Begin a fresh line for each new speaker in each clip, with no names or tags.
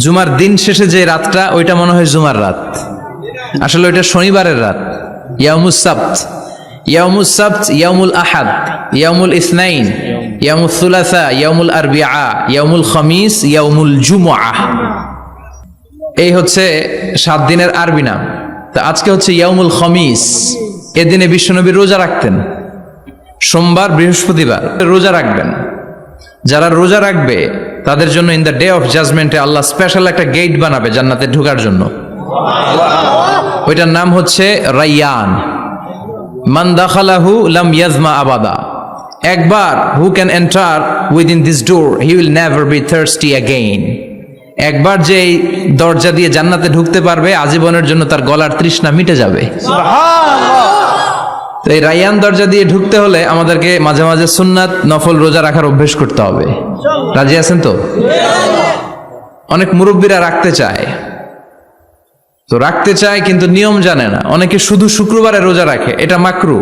জুমার দিন শেষে যে রাতটা ওইটা মনে হয় জুমার রাত, আসলে ওইটা শনিবারের রাত। ইয়াউমুস সাবত, ইয়াউমুস সাবত, ইয়াউমুল আহাদ, ইয়াউমুল ইসনাইন, ইয়াউমুল সুলাসা, ইয়াউমুল আরবিআ, ইয়াউমুল খামিস, ইয়াউমুল জুমআহ। এই হচ্ছে 7 দিনের আরবি নাম। তা আজকে হচ্ছে ইয়াউমুল খামিস। এদিনে বিশ্বনবী রোজা রাখতেন, সোমবার বৃহস্পতিবার রোজা রাখবেন। যারা রোজা রাখবে তাদের জন্য ইন দ্য ডে অফ জাজমেন্টে আল্লাহ স্পেশাল একটা গেট বানাবে জান্নাতে ঢোকার জন্য। ওইটার নাম হচ্ছে রাইয়ান। মান দাখালাহু লাম ইয়াজমা আবাদা। একবার who can enter within this door he will never be thirsty again. একবার যে এই দরজা দিয়ে জান্নাতে ঢুকতে পারবে আজীবনের জন্য তার গলার তৃষ্ণা মিটে যাবে। তো এই রাইয়ান দরজা দিয়ে ঢুকতে হলে আমাদেরকে মাঝে মাঝে সুন্নাত নফল রোজা রাখার অভ্যেস করতে হবে। রাজি আছেন তো? অনেক মুরব্বীরা রাখতে চায়, তো রাখতে চায় কিন্তু নিয়ম জানে না। অনেকে শুধু শুক্রবারে রোজা রাখে, এটা মাকরু।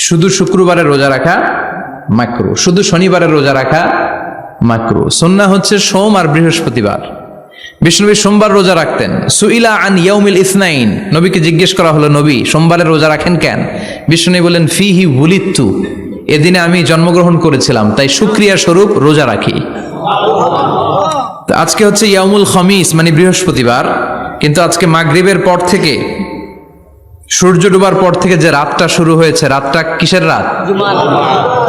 শুধু শুক্রবারে রোজা রাখা মাকরু, শুধু শনিবারে রোজা রাখা মাকরু। সুন্নাহ হচ্ছে সোম আর বৃহস্পতিবার। বিষ্ণুনবী সোমবার রোজা রাখতেন। সুইলা আন ইয়াউমিল ইসনাইন, নবীকে জিজ্ঞেস করা হলো, নবী সোমবারে রোজা রাখেন কেন? বিষ্ণুনবী বলেন, ফিহি উলিদতু, এদিনে আমি জন্মগ্রহণ করেছিলাম, তাই শুকরিয়া স্বরূপ রোজা রাখি। তো আজকে হচ্ছে ইয়াউমুল খামিস মানে বৃহস্পতিবার, কিন্তু আজকে মাগরিবের পর থেকে সূর্য ডুবার পর থেকে যে রাতটা শুরু হয়েছে, রাতটা কিসের রাত?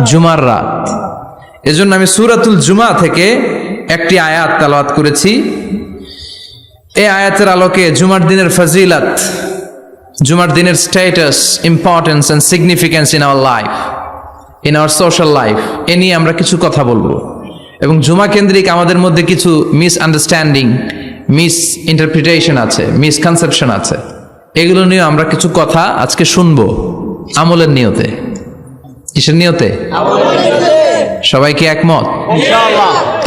জুমার রাত। এজন্য আমি সূরাতুল জুমা থেকে একটি আয়াত তেলাওয়াত করেছি। এই আয়াতের আলোকে জুমার দিনের ফজিলত, জুমার দিনের status, importance and significance in our life, in our social life, এ নিয়ে আমরা কিছু কথা বলবো। এবং জুমা কেন্দ্রিক আমাদের মধ্যে কিছু মিসআন্ডারস্ট্যান্ডিং, মিস ইন্টারপ্রিটেশন আছে, মিসকনসেপশন আছে। এগুলো নিয়ে আমরা কিছু কথা আজকে শুনবো আমলের নিয়তে। কিসের নিয়তে? সবাই কি একমত?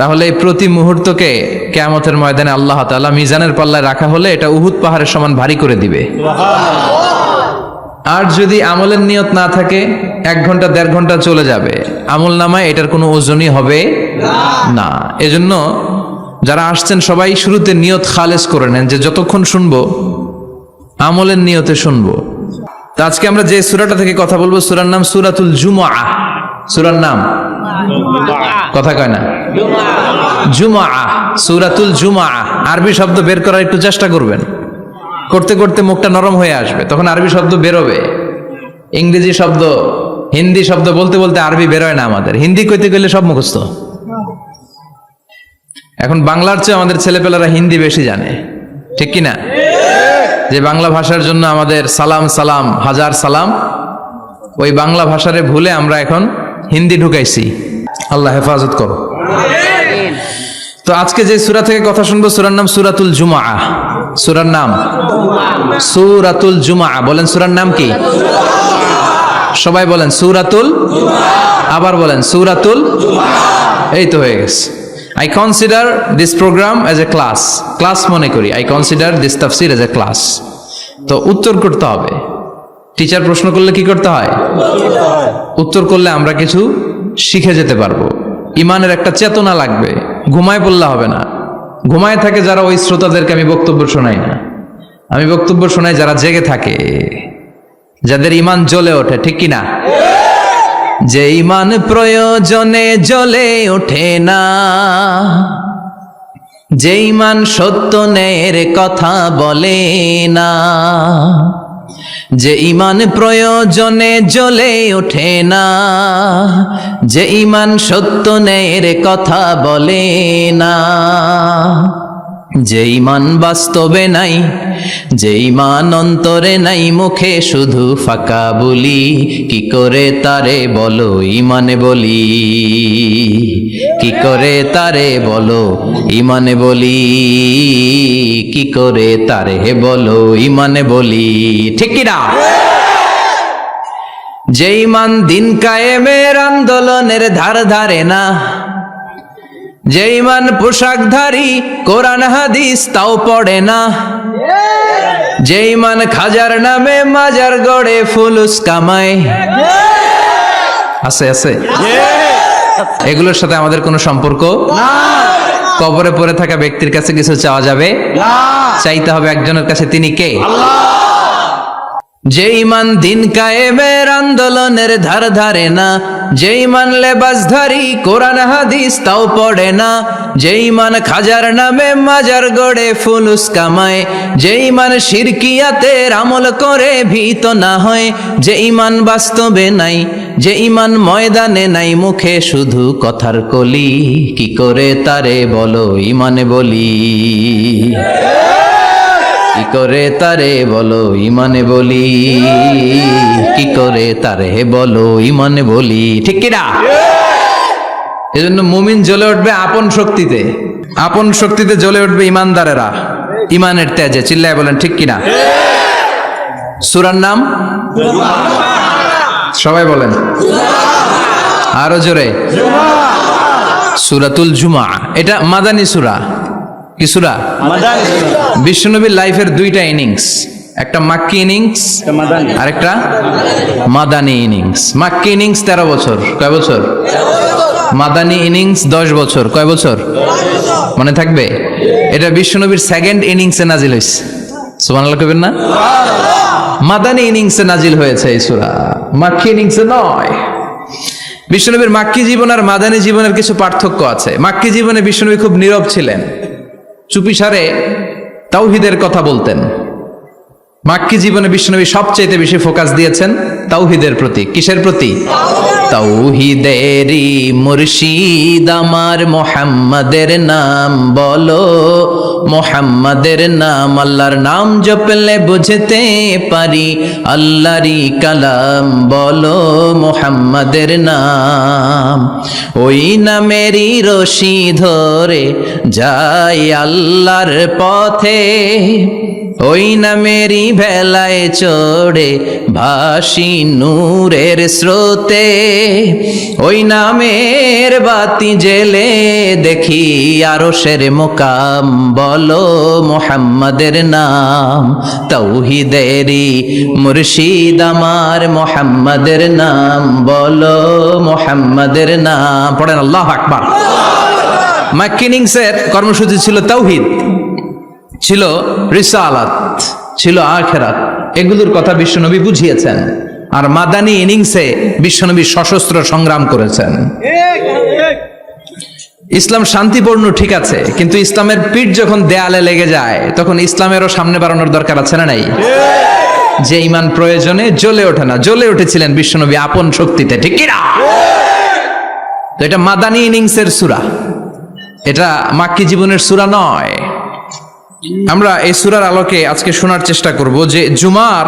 তাহলে প্রতি মুহূর্তকে কিয়ামতের ময়দানে আল্লাহ তাআলা মিজানের পাল্লায় রাখা হলে এটা উহুদ পাহাড়ের সমান ভারী করে দিবে। আর যদি আমলের নিয়ত না থাকে 1 ঘন্টা 1.5 ঘন্টা চলে যাবে, আমল নামায় এটার কোনো ওজনই হবে না। এজন্য যারা আসছেন সবাই শুরুতে নিয়ত খালেস করে নেন যে যতক্ষণ শুনবো আমলের নিয়তে শুনবো। তো আজকে আমরা যে সূরাটা থেকে কথা বলবো, সূরার নাম সূরাতুল জুমআহ। সূরার নাম কথা কয় না, জুমআহ, সূরাতুল জুমআহ। আরবি শব্দ বের করার একটু চেষ্টা করবেন, করতে করতে মুখটা নরম হয়ে আসবে, তখন আরবি শব্দ বেরোবে। ইংরেজি শব্দ, হিন্দি শব্দ বলতে বলতে আরবি বেরোয় না আমাদের। হিন্দি কইতে গেলে সব মুখস্থ। এখন বাংলার চেয়ে আমাদের ছেলেপেলারা হিন্দি বেশি জানে, ঠিক কিনা? যে বাংলা ভাষার জন্য আমাদের সালাম সালাম হাজার সালাম, ওই বাংলা ভাষারে ভুলে আমরা এখন হিন্দি ঢুকাইছি। আল্লাহ হেফাজত করো। তো আজকে যে সূরা থেকে কথা শুনবো, সূরার নাম সূরাতুল জুমআহ। সূরার নাম সূরাতুল জুমআহ। বলেন সূরার নাম কি? সবাই বলেন সূরাতুল, আবার বলেন সূরাতুল। এই তো হয়ে গেছে। I consider this program as a class. Class মনে করি। I consider this tafsir as a class. তো উত্তর করতে হবে। টিচার প্রশ্ন করলে কি করতে হয়? উত্তর করলে আমরা কিছু শিখে যেতে পারবো। ইমানের একটা চেতনা লাগবে। ঘুমায় পড়লে হবে না। ঘুমায় থাকে যারা, ওই শ্রোতাদেরকে আমি বক্তব্য শোনাই না। আমি বক্তব্য শোনাই যারা জেগে থাকে, যাদের ইমান জ্বলে ওঠে, ঠিক কিনা? যে ইমান প্রয়োজনে জ্বলে ওঠে না, যে ইমান সত্য ন্যায়ের কথা বলে না, যে ইমান প্রয়োজনে জ্বলে ওঠে না, যে ইমান সত্য ন্যায়ের কথা বলে না, যে ইমান বাস্তবে নাই, যে ইমান অন্তরে নাই, মুখে শুধু ফাঁকা বলি, কি করে তারে বলো ইমানে বলি, কি করে তারে বলো ইমানে বলি, কি করে তারে বলো ইমানে বলি, ঠিক কিনা? যে ইমান দিন কায়েমের আন্দোলনের ধার ধারে না, যে ইমান পোশাকধারী কোরআন হাদিস তাও পড়ে না, যে ইমান খাজার নামে মাজার গড়ে ফুলুস কামায়, আছে আছে, এগুলোর সাথে আমাদের কোনো সম্পর্ক না। কবরে পড়ে থাকা ব্যক্তির কাছে কিছু চাওয়া যাবে না, চাইতে হবে একজনের কাছে। তিনি কে? আল্লাহ। যে ইমান দিন কায়েমের আন্দোলনের ধার ধারে না, যে ইমান লেবাসধারী কোরআন হাদিস তাও পড়ে না, যে ইমান খাজার নামে মাজার গড়ে ফুলুস কামায়, যে ইমান শিরকিয়াতের আমল করে ভীত না হয়, যে ইমান বাস্তবে নাই, যে ইমান ময়দানে নাই, মুখে শুধু কথার কলি, কি করে তারে বলো ইমানে বলি, কি করে তারে বলো ইমানে বলি, কি করে তারে বলো ইমানে বলি, ঠিক কিনা? এজন্য মুমিন জ্বলে উঠবে আপন শক্তিতে, আপন শক্তিতে জ্বলে উঠবে ইমানদারেরা ইমানের তেজে। চিল্লায় বলেন ঠিক কিনা? সূরার নাম সবাই বলেন আরো জোরে, সূরাতুল জুমা। এটা মাদানী সূরা। কি সূরা? বিশ্বনবীর লাইফের দুইটা ইনিংস, একটা মাক্কি ইনিংস আর একটা মাদানী ইনিংস। মাক্কি ইনিংস 13 বছর, কয় বছর? মাদানী ইনিংস 10 বছর, কয় বছর? মনে থাকবে? এটা বিশ্বনবীর সেকেন্ড ইনিংসে নাজিল হয়েছে। সুবহানাল্লাহ কইবেন না? মাদানী ইনিংসে নাজিল হয়েছে এই সূরা, মাক্কি ইনিংসে নয়। বিশ্বনবীর মাক্কি জীবন আর মাদানী জীবনের কিছু পার্থক্য আছে। মাক্কি জীবনে বিশ্বনবী খুব নীরব ছিলেন, চুপিসারে তাওহীদের কথা বলতেন। মাক্কি জীবনে বিশ্বনবী সবচেয়ে বেশি ফোকাস দিয়েছেন তাওহীদের প্রতি। কিসের প্রতি? তাওহীদেরই মুর্শিদ আমার মুহাম্মাদের নাম বলো, মুহাম্মাদের নাম, আল্লাহর নাম জপলে বুঝতে পারি, আল্লাহরই কালাম বলো মুহাম্মাদের নাম। ওই নামেরই রশি ধরে যাই আল্লাহর পথে, ওই নামেরই ভেলায় চড়ে ভাসি নূরের স্রোতে, ওই নামের বাতি জেলে দেখি আরশের মুকাম বলো মুহাম্মাদের নাম। তাওহীদেরই মুর্শিদ আমার মুহাম্মাদের নাম বলো মুহাম্মাদের নাম। পড়েন আল্লাহু আকবার। মাক্কি ইনিংসের কর্মসূচি ছিল তাওহীদ, ছিল রিসালাত, ছিল আখিরাত, এগুলোর কথা বিশ্বনবী বুঝিয়েছেন। আর মাদানী ইনিংসে বিশ্বনবী সশস্ত্র সংগ্রাম করেছেন। ইসলাম শান্তিপূর্ণ ঠিক আছে, কিন্তু ইসলামের পিঠ যখন দেয়ালে লেগে যায় তখন ইসলামেরও সামনে বাড়ানোর দরকার আছে না নাই? যে ইমান প্রয়োজনে জ্বলে ওঠে না, জ্বলে উঠেছিলেন বিশ্বনবী আপন শক্তিতে, ঠিক কি না? তো এটা মাদানী ইনিংসের সূরা, এটা মাক্কি জীবনের সূরা নয়। আমরা এই সূরার আলোকে আজকে শোনার চেষ্টা করব যে জুমার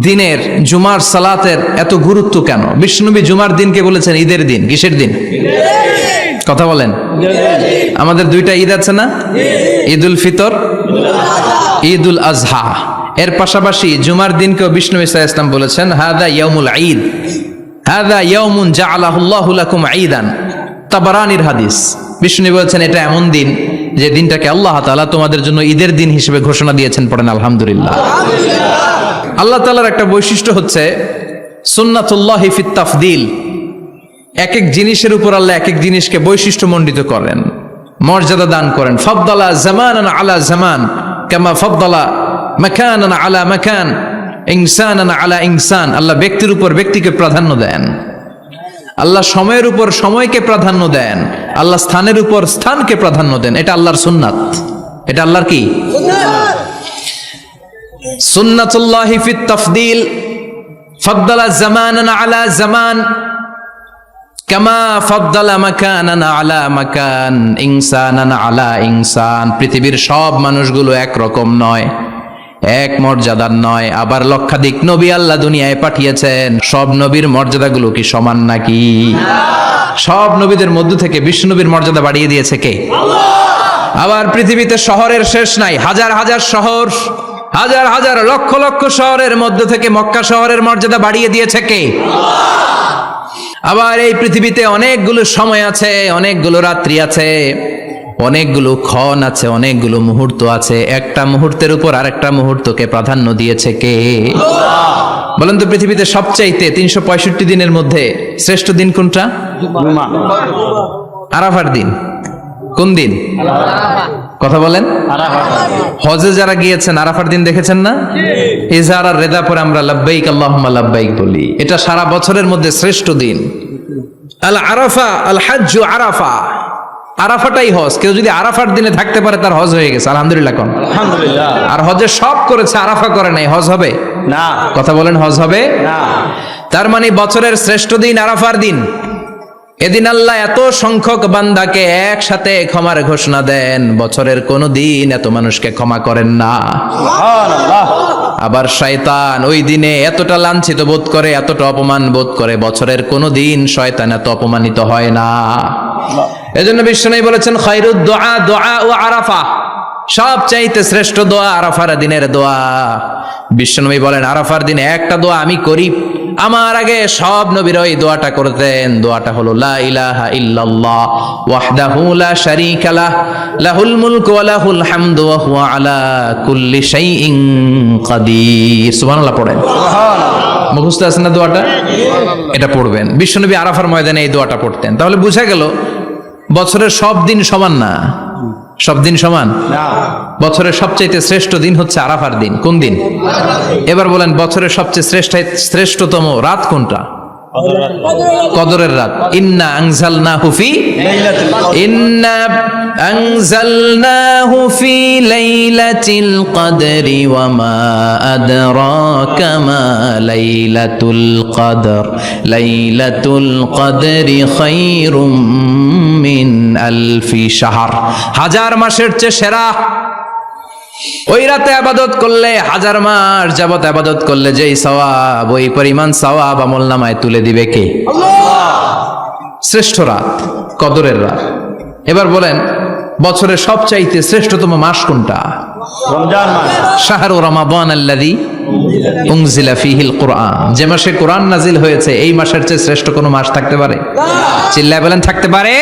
দিনের, জুমার সালাতের এত গুরুত্ব কেন। বিশ্বনবী জুমার দিনকে বলেছেন ঈদের দিন। কিসের দিন? কথা বলেন। আমাদের দুইটা ঈদ আছে না? ঈদুল ফিতর, ঈদুল আজহা। এর পাশাপাশি জুমার দিনকেও বিষ্ণু ইসা ইসলাম বলেছেন হাদা ইয়াউমুল ঈদ, হাদা ইয়াউমুন জাআলাহুল্লাহু লাকুম ঈদান। তাবারানির হাদিস। বিষ্ণু বলেছেন এটা এমন দিন যে দিনটাকে আল্লাহ তাআলা তোমাদের জন্য ঈদের দিন হিসেবে ঘোষণা দিয়েছেন। পড়েন আলহামদুলিল্লাহ। আল্লাহ তাআলার একটা বৈশিষ্ট্য হচ্ছে সুন্নাতুল্লাহি ফিত তাফদিল। এক এক জিনিসের উপর আল্লাহ এক এক জিনিসকে বৈশিষ্ট্যমণ্ডিত করেন, মর্যাদা দান করেন। ফাদ্দালা জামানান আলা জামান কামা ফাদ্দালা মাকানান আলা মাকান, ইনসানান আলা ইনসান। আল্লাহ ব্যক্তির উপর ব্যক্তিকে প্রাধান্য দেন, আল্লাহ সময়ের উপর সময়কে প্রাধান্য দেন, আল্লাহ স্থানের উপর স্থানকে প্রাধান্য দেন। এটা আল্লাহর সুন্নাত। এটা আল্লাহর কি? সুন্নাতুল্লাহি ফিত তাফদিল। ফাদ্দালা জামানান আলা জামান কামা ফাদ্দালা মাকানান আলা মাকান, ইনসানান আলা ইনসান। পৃথিবীর সব মানুষগুলো একরকম নয়, এক মর্যাদার নয়। আবার লক্ষাধিক নবী আল্লাহ দুনিয়ায় পাঠিয়েছেন, সব নবীর মর্যাদাগুলো কি সমান নাকি? সব নবীদের মধ্য থেকে বিশ্ব নবীর মর্যাদা বাড়িয়ে দিয়েছে কে? আল্লাহ। আবার পৃথিবীতে শহরের শেষ নাই, হাজার হাজার শহর, হাজার হাজার লক্ষ লক্ষ শহরের মধ্য থেকে মক্কা শহরের মর্যাদা বাড়িয়ে দিয়েছে কে? আল্লাহ। আবার এই পৃথিবীতে অনেকগুলো সময় আছে, অনেকগুলো রাত্রি আছে, অনেকগুলো ক্ষণ আছে, অনেকগুলো মুহূর্ত আছে। একটা মুহূর্তের উপর আরেকটা মুহূর্তকে প্রাধান্য দিয়েছে কে? বলেন তো, পৃথিবীতে সবচাইতে 365 দিনের মধ্যে শ্রেষ্ঠ দিন কোনটা? আরাফার দিন। কোন দিন? কথা বলেন। হজে যারা গিয়েছেন আরাফার দিন দেখেছেন না? ইজহার রেদা পরে আমরা লাব্বাইক আল্লাহুম্মা লাব্বাইক বলি। এটা সারা বছরের মধ্যে শ্রেষ্ঠ দিন। আল আরাফা আল হাজ্জু আরাফা, আরাফাটাই হজ। কেউ যদি আরাফার দিনে থাকতে পারে তার হজ হয়ে গেছে। আলহামদুলিল্লাহ কোন?
আলহামদুলিল্লাহ।
আর হজে সব করেছে, আরাফা করে নাই, হজ হবে
না।
কথা বলেন, হজ হবে
না।
তার মানে বছরের শ্রেষ্ঠ দিন আরাফার দিন। এদিন আল্লাহ এত সংখ্যক বান্দাকে একসাথে ক্ষমার ঘোষণা দেন, বছরের কোন দিন এত মানুষকে ক্ষমা করেন না।
সুবহানাল্লাহ।
আবার শয়তান ওই দিনে এতটা লাঞ্ছিত বোধ করে, এতটা অপমান বোধ করে, বছরের কোন দিন শয়তান এত অপমানিত হয় না। এজন্য বিশ্বনবী বলেছেন খায়রুদ দুআ দুআ ও আরাফা, সবচাইতে শ্রেষ্ঠ দোয়া আরাফার দিনের দোয়া। বিশ্বনবী বলেন আরাফার দিনে একটা দোয়া আমি করি, আমার আগে সব নবীরা এই দোয়াটা করতেন। দোয়াটা হলো লা ইলাহা ইল্লাল্লাহ ওয়াহদাহু লা শারীকা লাহ লাহুল মুলকু ওয়া লাহুল হামদু ওয়া হুয়া আলা কুল্লি শাইইন কাদির। সুবহানাল্লাহ পড়েন। সুবহানাল্লাহ। মুখস্থ আছে না দোয়াটা? এটা পড়বেন। বিশ্বনবী আরাফার ময়দানে এই দোয়াটা পড়তেন। তাহলে বোঝা গেল বছরের সব দিন সমান না। সব দিন সমান
না।
বছরের সবচেয়ে শ্রেষ্ঠ দিন হচ্ছে আরাফার দিন। কোন দিন? এবার বলেন বছরের সবচেয়ে শ্রেষ্ঠতম রাত কোনটা? কদরের রাত। ইন্না আনজালনাহু ফি
লাইলাতুল কদর।
ইন্না আনজালনাহু ফি লাইলাতিল কদরি ওয়া মা আদরাকা মা লাইলাতুল কদর লাইলাতুল কদরি খায়রুম মিন আলফি শাহর। হাজার মাসের চেয়ে সেরা। ওই রাতে আবাদত করলে হাজার মাস যাবত আবাদত করলে যেই সওয়াব, ওই পরিমাণ সওয়াব আমলনামায় তুলে দিবে কে? শ্রেষ্ঠ রাত কদরের রাত। এবার বলেন বছরের সবচাইতে শ্রেষ্ঠতম মাস কোনটা?
রমজান মাস।
শাহরু রমাদান আল্লাযী উনজিলা ফীহিল কুরআন। যে মাসে কোরআন নাজিল হয়েছে এই মাসের চেয়ে শ্রেষ্ঠ কোনো মাস থাকতে পারে? চিল্লায় বলেন থাকতে পারে?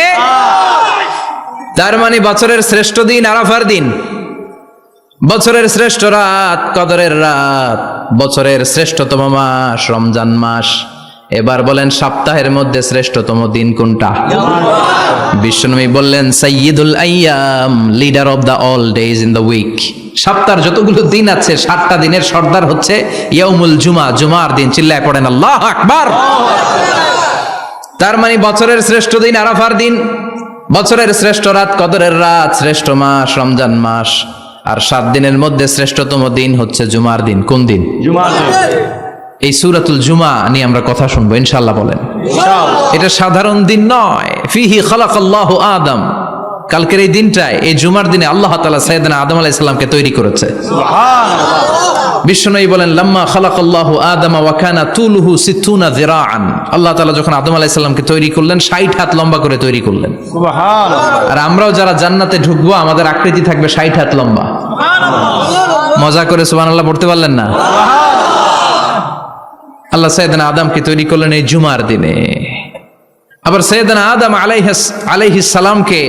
তার মানে বছরের শ্রেষ্ঠ দিন আরাফার দিন, বছরের শ্রেষ্ঠ রাত কদরের রাত, বছরের শ্রেষ্ঠতম মাস রমজান মাস। এবার বলেন সপ্তাহের মধ্যে শ্রেষ্ঠতম দিন কোনটা? বিশ্বনবী বললেন সাইয়্যিদুল আইয়াম, leader of the all days in the week. সপ্তাহের যতগুলো দিন আছে 7টা দিনের সর্দার হচ্ছে ইয়াউমুল জুমা, জুমার দিন। চিল্লায় পড়েন আল্লাহু আকবার। তার মানে বছরের শ্রেষ্ঠ দিন আরাফার দিন, বছরের শ্রেষ্ঠ রাত কদরের রাত, শ্রেষ্ঠ মাস রমজান মাস। আর 7 দিনের মধ্যে শ্রেষ্ঠতম দিন হচ্ছে জুমার দিন। কোন দিন?
জুমার দিন।
এই সূরাতুল জুমা নিয়ে আমরা কথা শুনবো ইনশাআল্লাহ। বলেন
ইনশাআল্লাহ।
এটা সাধারণ দিন নয়। ফিহি খালাকাল্লাহু আদম, কালকের এই দিনটায়, এই জুমার দিনে আল্লাহ তাআলা সাইয়েদনা আদম আলাইহিস সালামকে তৈরি করেছে।
সুবহানাল্লাহ।
বিশ্বনবী বলেন লাম্মা খালাকাল্লাহু আদম ওয়া কানা তুলুহু 60 যিরাআন। আল্লাহ তাআলা যখন আদম আলাইহিস সালামকে তৈরি করলেন 60 হাত লম্বা করে তৈরি করলেন।
সুবহানাল্লাহ।
আর আমরাও যারা জান্নাতে ঢুকবো আমাদের আকৃতি থাকবে 60 হাত লম্বা। মজা করে সুবহানাল্লাহ পড়তে পারলেন না? আল্লাহ সাইয়েদনা আদমকে তৈরি করলেন এই জুমার দিনে। আবার সাইয়েদনা আদম আলাইহিস সালামকে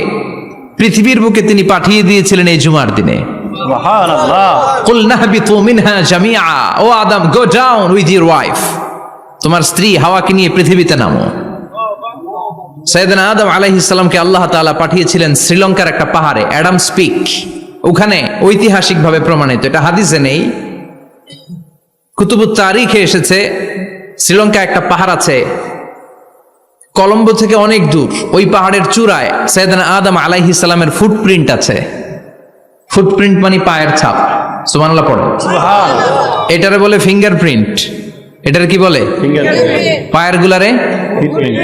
পৃথিবীর বুকে তিনি পাঠিয়ে দিয়েছিলেন এই জুমার দিনে।
সুবহানাল্লাহ।
কুল নাহবিতু মিনহা জামিআ, O Adam go down with your wife, তোমার স্ত্রী হাওয়াকে নিয়ে পৃথিবীতে নামো। সাইয়েদনা আদম আলাইহিস সালামকে আল্লাহ তাআলা পাঠিয়েছিলেন শ্রীলঙ্কার একটা পাহাড়ে, অ্যাডামস পিক। ওখানে ঐতিহাসিকভাবে প্রমাণিত, এটা হাদিসে নেই, কুতুবুত তারিখে এসেছে। শ্রীলঙ্কা একটা পাহাড় আছে কলম্বো থেকে অনেক দূর, ওই পাহাড়ের চূড়ায় সাইয়েদনা আদম আলাইহিস সালামের ফুটপ্রিন্ট আছে। ফুটপ্রিন্ট মানে পায়ের ছাপ। সুবহানাল্লাহ পড়ে।
সুবহানাল্লাহ।
এটারে বলে ফিঙ্গারপ্রিন্ট। এটারে কি বলে?
ফিঙ্গারপ্রিন্ট।
পায়ের গুলারে
ফিটপ্রিন্ট।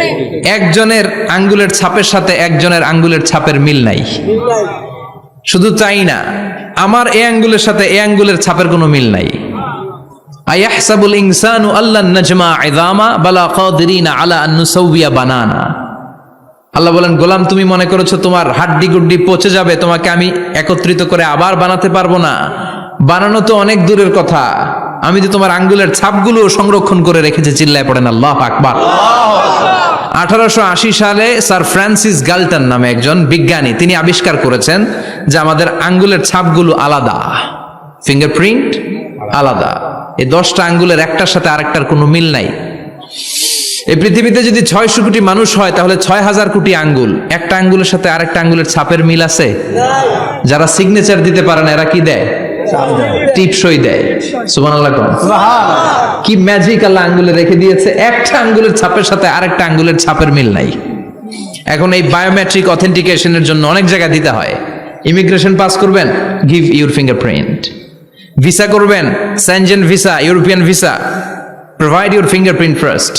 একজনের আঙ্গুলের ছাপের সাথে একজনের আঙ্গুলের ছাপের মিল নাই। শুধু তাই না, আমার এই আঙ্গুলের সাথে এই আঙ্গুলের ছাপের কোনো মিল নাই। আয়াহসাবুল ইনসানু আল্লান নাজমা ইযামা বালা কাদিরিনা আলা আন নুসাউবিয়া বানানা। আল্লাহ বলেন গোলাম তুমি মনে করেছো তোমার হাড্ডি গুড্ডি পচে যাবে, তোমাকে আমি একত্রিত করে আবার বানাতে পারবো না? বানানো তো অনেক দূরের কথা, আমি যে তোমার আঙ্গুলের ছাপগুলো সংরক্ষণ করে রেখেছি। চিল্লায় পড়েন আল্লাহু আকবার। 1880 সালে স্যার ফ্রান্সিস গাল্টন নামে একজন বিজ্ঞানী, তিনি আবিষ্কার করেছেন যে আমাদের আঙ্গুলের ছাপগুলো আলাদা, ফিঙ্গারপ্রিন্ট আলাদা। এই 10টা আঙ্গুলের একটার সাথে আরেকটার কোনো মিল নাই। এই পৃথিবীতে যদি 600 কোটি মানুষ হয় তাহলে 6000 কোটি আঙ্গুল, একটা আঙ্গুলের সাথে আরেকটা আঙ্গুলের ছাপের মিল আছে? যারা সিগনেচার দিতে পারে না এরা কি দেয়? টিপসই দেয়। সুবহানাল্লাহ কোন কি ম্যাজিক আল্লাহ আঙ্গুলে রেখে দিয়েছে, একটা আঙ্গুলের ছাপের সাথে আরেকটা আঙ্গুলের ছাপের মিল নাই। এখন এই বায়োমেট্রিক অথেন্টিকেশনের জন্য অনেক জায়গায় দিতে হয়। ইমিগ্রেশন পাস করবেন, গিভ ইউর ফিঙ্গারপ্রিন্ট। ভিসা করবেন, Schengen visa, European visa, provide your fingerprint first.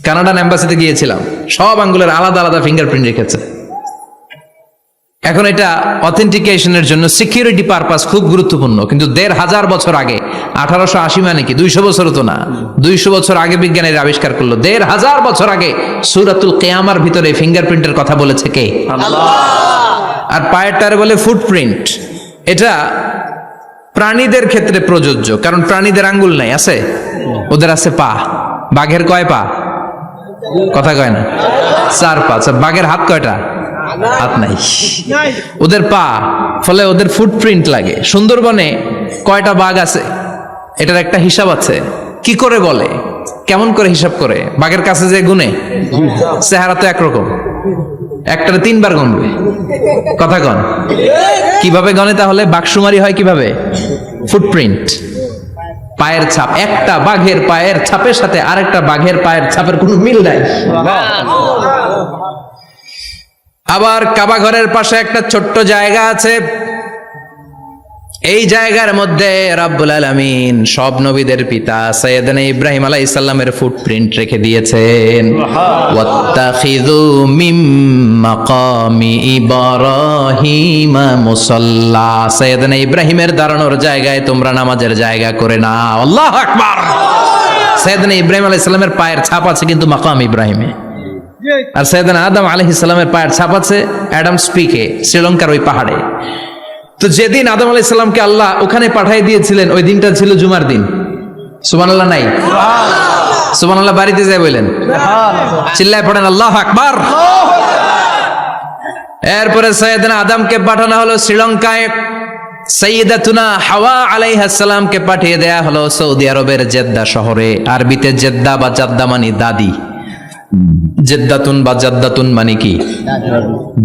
Canadian এম্বাসিতে গিয়েছিলাম, সব আঙ্গুলের আলাদা আলাদা ফিঙ্গারপ্রিন্ট রেখেছে। এখন এটা অথেন্টিকেশনের জন্য সিকিউরিটি পারপাস খুব গুরুত্বপূর্ণ, কিন্তু 1500 বছর আগে, 1880 মানে কি 200 বছরও তো না, 200 বছর আগে বিজ্ঞানীরা আবিষ্কার করলো। 1500 বছর আগে সূরাতুল কিয়ামার ভিতরে ফিঙ্গারপ্রিন্টের কথা বলেছে কে? আল্লাহ। আর পায়েরটারে বলে ফুটপ্রিন্ট। এটা প্রাণীদের ক্ষেত্রে প্রযোজ্য, কারণ প্রাণীদের আঙ্গুল নাই, আছে? ওদের আছে পা। বাঘের কয় পা? কথা কয় না, 4 পা। বাঘের হাত কয়টা? হাত নাই, ওদের পা। ফলে ওদের ফুটপ্রিন্ট লাগে। সুন্দরবনে কয়টা বাঘ আছে এটার একটা হিসাব আছে। কি করে বলে, কেমন করে হিসাব করে? বাঘের কাছে যে গুনে, চেহারা তো একরকম, একটারে 3 বার গণবে। কথা কন, কিভাবে গনে তাহলে? বাঘসুমারি হয় কিভাবে? ফুটপ্রিন্ট, পায়ের ছাপ। একটা বাঘের পায়ের ছাপের সাথে আরেকটা বাঘের পায়ের ছাপের কোনো মিল নাই। আবার কাবা ঘরের পাশে একটা ছোট্ট জায়গা আছে, এই জায়গার মধ্যে রাব্বুল আলামিন সব নবীদের পিতা সাইয়েদনা ইব্রাহিম আলাইহিস সালামের ফুটপ্রিন্ট রেখে দিয়েছেন। ওয়াত্তাখিযু মিম মাকামি ইব্রাহিম মুসাল্লা, সাইয়েদনা ইব্রাহিমের দাঁড়ানোর জায়গায় তোমরা নামাজের জায়গা করে নাও। আল্লাহু আকবার। সাইয়েদনা ইব্রাহিম আলাইহিস সালামের পায়ের ছাপ আছে কিন্তু মাকাম ইব্রাহিমে, আর সাইয়েদনা আদম আলাইহিস সালামের পায়ের ছাপ আছে অ্যাডামস পিকে, শ্রীলঙ্কার ওই পাহাড়ে। তো যেদিন আদম আলাইহিস সালামকে আল্লাহ ওখানে পাঠিয়ে দিয়েছিলেন, ওই দিনটা ছিল জুমার দিন। সুবহানাল্লাহ নাই? সুবহানাল্লাহ বাড়িতে যায় বলেন, চিল্লায় পড়েন আল্লাহু আকবার। এরপরে সাইয়েদনা আদমকে পাঠানো হলো শ্রীলঙ্কায়, সাইয়্যিদাতুনা হাওয়া আলাইহিস সালামকে পাঠিয়ে দেয়া হলো সৌদি আরবের জেদ্দা শহরে। আরবিতে জেদ্দা বা জাদ্দা মানে দাদি, জেদ্দাতুন বা জাদ্দাতুন মানে কি?